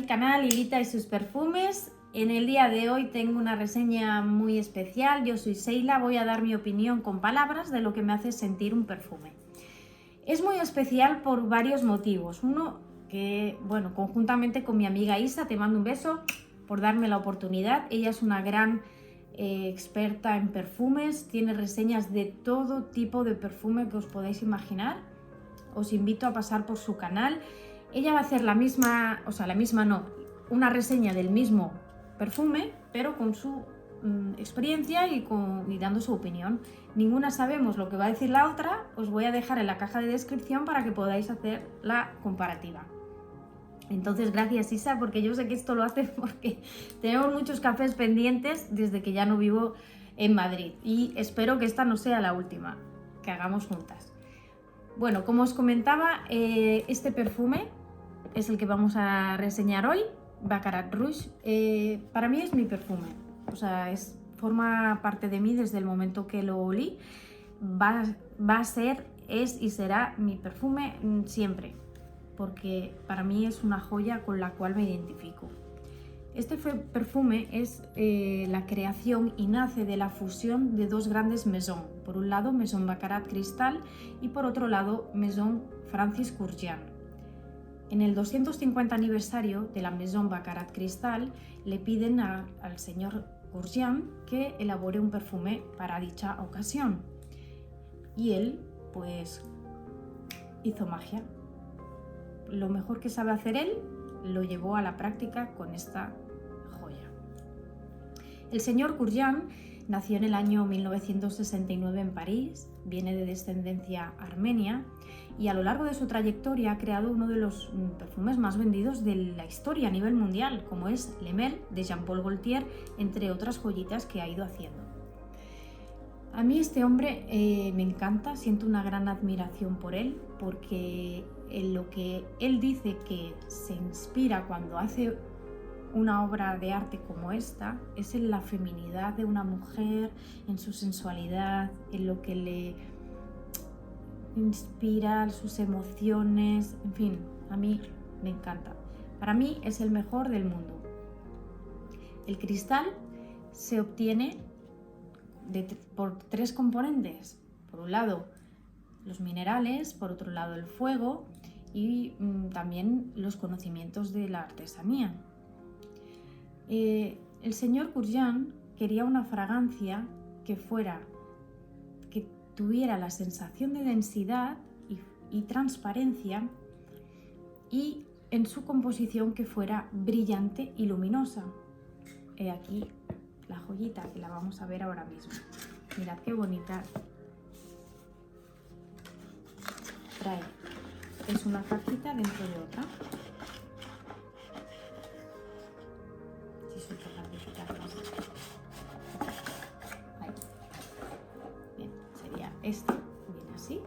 canal Hilita y sus perfumes. En el día de hoy tengo una reseña muy especial. Yo soy Seila, voy a dar mi opinión con palabras de lo que me hace sentir un perfume. Es muy especial por varios motivos. Uno, que bueno, conjuntamente con mi amiga Isa, te mando un beso por darme la oportunidad. Ella es una gran experta en perfumes, tiene reseñas de todo tipo de perfume que os podáis imaginar. Os invito a pasar por su canal. Ella va a hacer una reseña del mismo perfume, pero con su experiencia y dando su opinión. Ninguna sabemos lo que va a decir la otra. Os voy a dejar en la caja de descripción para que podáis hacer la comparativa. Entonces, gracias Isa, porque yo sé que esto lo hace porque tenemos muchos cafés pendientes desde que ya no vivo en Madrid y espero que esta no sea la última que hagamos juntas. Bueno, como os comentaba, este perfume es el que vamos a reseñar hoy, Baccarat Rouge. Para mí es mi perfume, o sea, forma parte de mí desde el momento que lo olí. Va a ser, es y será mi perfume siempre, porque para mí es una joya con la cual me identifico. Este perfume es la creación y nace de la fusión de dos grandes maisons. Por un lado, Maison Baccarat Cristal y por otro lado, Maison Francis Kurkdjian. En el 250 aniversario de la Maison Baccarat Cristal le piden al señor Kurkdjian que elabore un perfume para dicha ocasión. Y él, pues, hizo magia. Lo mejor que sabe hacer él lo llevó a la práctica con esta joya. El señor Kurkdjian nació en el año 1969 en París, viene de descendencia armenia y a lo largo de su trayectoria ha creado uno de los perfumes más vendidos de la historia a nivel mundial, como es Le Merle de Jean Paul Gaultier, entre otras joyitas que ha ido haciendo. A mí este hombre me encanta, siento una gran admiración por él, porque en lo que él dice que se inspira cuando hace una obra de arte como esta es en la feminidad de una mujer, en su sensualidad, en lo que le inspira, sus emociones, en fin, a mí me encanta. Para mí es el mejor del mundo. El cristal se obtiene por tres componentes. Por un lado, los minerales, por otro lado, el fuego y también los conocimientos de la artesanía. El señor Kurkdjian quería una fragancia que tuviera la sensación de densidad y transparencia, y en su composición que fuera brillante y luminosa. He aquí la joyita que la vamos a ver ahora mismo. Mirad qué bonita trae. Es una cajita dentro de otra. Si soy capaz de quitarla así. Ahí. Bien, sería esta. Viene así.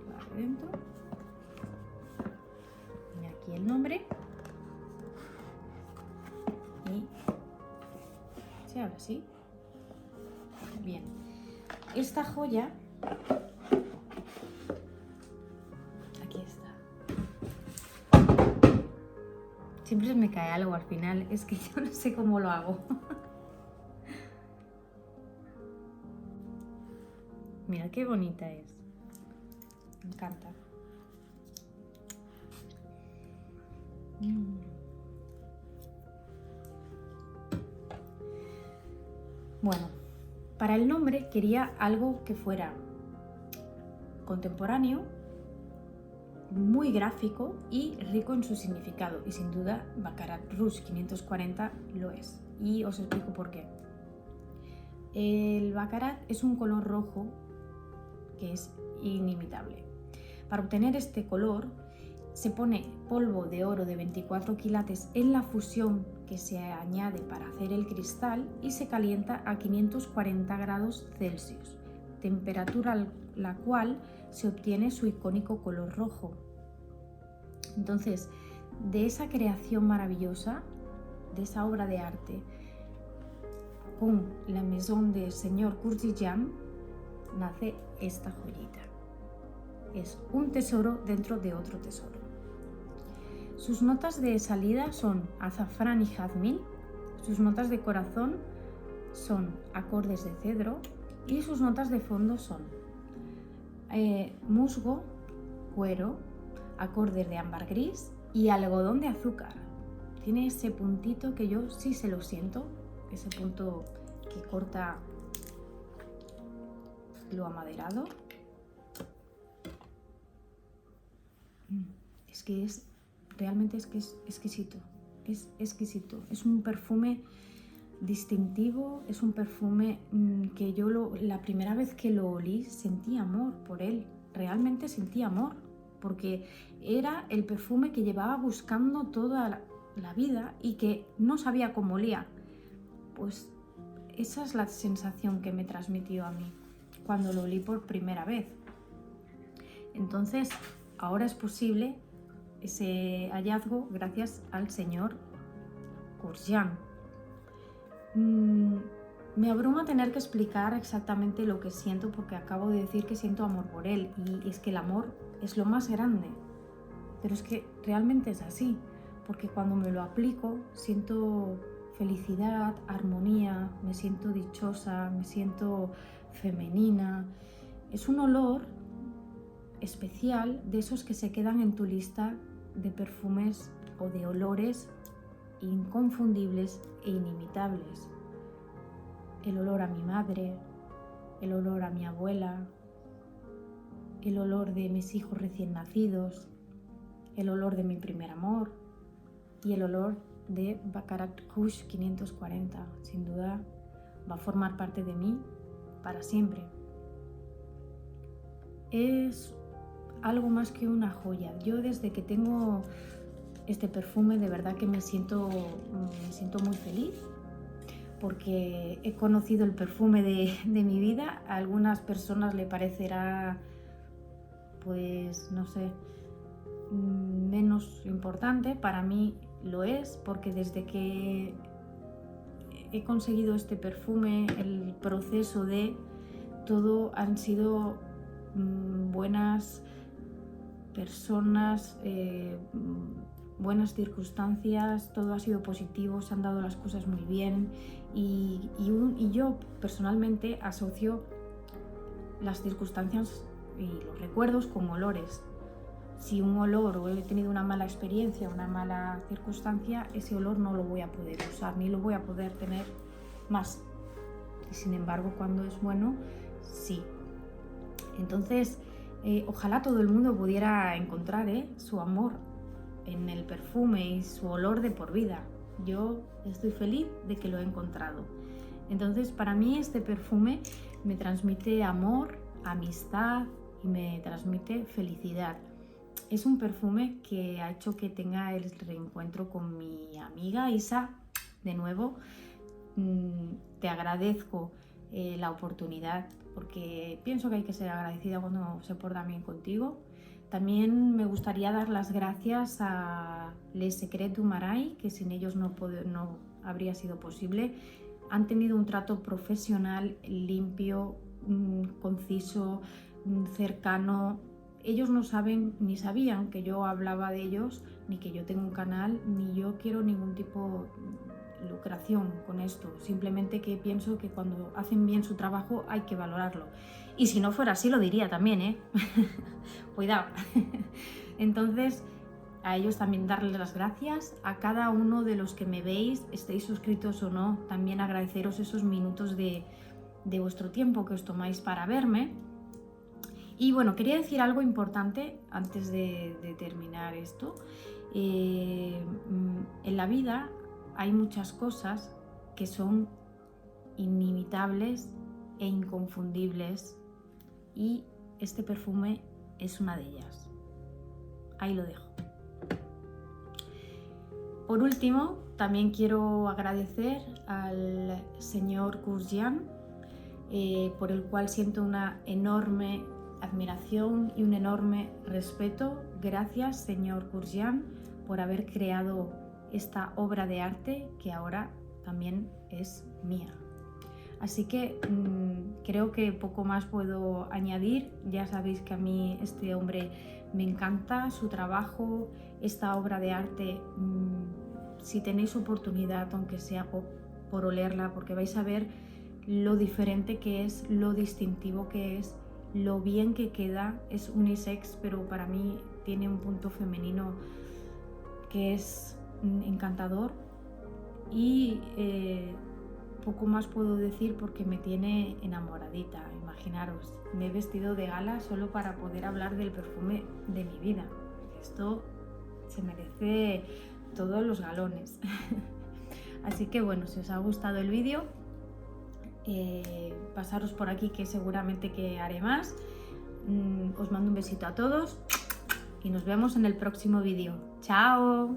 La de dentro. Viene aquí el nombre. Y se abre así. Bien. Esta joya, aquí está. Siempre me cae algo al final, es que yo no sé cómo lo hago. Mira qué bonita es. Me encanta. Bueno, para el nombre quería algo que fuera contemporáneo, muy gráfico y rico en su significado. Y sin duda, Baccarat Rouge 540 lo es. Y os explico por qué. El Baccarat es un color rojo que es inimitable. Para obtener este color se pone polvo de oro de 24 quilates en la fusión que se añade para hacer el cristal y se calienta a 540 grados Celsius, temperatura a la cual se obtiene su icónico color rojo. Entonces, de esa creación maravillosa, de esa obra de arte, con la maison del señor Kurkdjian, nace esta joyita. Es un tesoro dentro de otro tesoro. Sus notas de salida son azafrán y jazmín, sus notas de corazón son acordes de cedro y sus notas de fondo son musgo, cuero, acordes de ámbar gris y algodón de azúcar. Tiene ese puntito que yo sí se lo siento, ese punto que corta lo amaderado. Es que realmente es exquisito, es exquisito. Es un perfume distintivo, es un perfume que yo la primera vez que lo olí sentí amor por él, realmente sentí amor, porque era el perfume que llevaba buscando toda la vida y que no sabía cómo olía. Pues esa es la sensación que me transmitió a mí cuando lo olí por primera vez. Entonces, ahora es posible ese hallazgo gracias al señor Kurkdjian. Me abruma tener que explicar exactamente lo que siento porque acabo de decir que siento amor por él y es que el amor es lo más grande, pero es que realmente es así, porque cuando me lo aplico siento felicidad, armonía, me siento dichosa, me siento femenina. Es un olor especial de esos que se quedan en tu lista de perfumes o de olores inconfundibles e inimitables. El olor a mi madre, el olor a mi abuela, el olor de mis hijos recién nacidos, el olor de mi primer amor y el olor de Baccarat Rouge 540. Sin duda va a formar parte de mí para siempre. Es algo más que una joya. Yo desde que tengo este perfume de verdad que me siento muy feliz porque he conocido el perfume de mi vida. A algunas personas le parecerá, pues no sé, menos importante. Para mí lo es, porque desde que he conseguido este perfume, el proceso de todo han sido buenas personas, buenas circunstancias, todo ha sido positivo, se han dado las cosas muy bien y yo personalmente asocio las circunstancias y los recuerdos con olores. Si un olor o he tenido una mala experiencia, una mala circunstancia, ese olor no lo voy a poder usar ni lo voy a poder tener más. Y sin embargo, cuando es bueno, sí. Entonces, ojalá todo el mundo pudiera encontrar su amor en el perfume y su olor de por vida. Yo estoy feliz de que lo he encontrado. Entonces, para mí este perfume me transmite amor, amistad y me transmite felicidad. Es un perfume que ha hecho que tenga el reencuentro con mi amiga Isa. De nuevo, te agradezco la oportunidad, porque pienso que hay que ser agradecida cuando se porta bien contigo. También me gustaría dar las gracias a Les Secrets du Marais, que sin ellos no habría sido posible. Han tenido un trato profesional, limpio, conciso, cercano. Ellos no saben ni sabían que yo hablaba de ellos, ni que yo tengo un canal, ni yo quiero ningún tipo de lucración con esto. Simplemente que pienso que cuando hacen bien su trabajo hay que valorarlo. Y si no fuera así lo diría también, Cuidado. Entonces, a ellos también darles las gracias. A cada uno de los que me veis, estéis suscritos o no, también agradeceros esos minutos de vuestro tiempo que os tomáis para verme. Y bueno, quería decir algo importante antes de terminar esto. En la vida hay muchas cosas que son inimitables e inconfundibles y este perfume es una de ellas. Ahí lo dejo. Por último, también quiero agradecer al señor Kurkdjian, por el cual siento una enorme admiración y un enorme respeto. Gracias, señor Kurkdjian, por haber creado esta obra de arte que ahora también es mía. Así que creo que poco más puedo añadir. Ya sabéis que a mí este hombre me encanta, su trabajo, esta obra de arte, si tenéis oportunidad, aunque sea por olerla, porque vais a ver lo diferente que es, lo distintivo que es, lo bien que queda. Es unisex, pero para mí tiene un punto femenino que es encantador. Y poco más puedo decir porque me tiene enamoradita. Imaginaros, me he vestido de gala solo para poder hablar del perfume de mi vida. Esto se merece todos los galones. Así que bueno, si os ha gustado el vídeo, pasaros por aquí que seguramente que haré más. Os mando un besito a todos y nos vemos en el próximo vídeo. ¡Chao!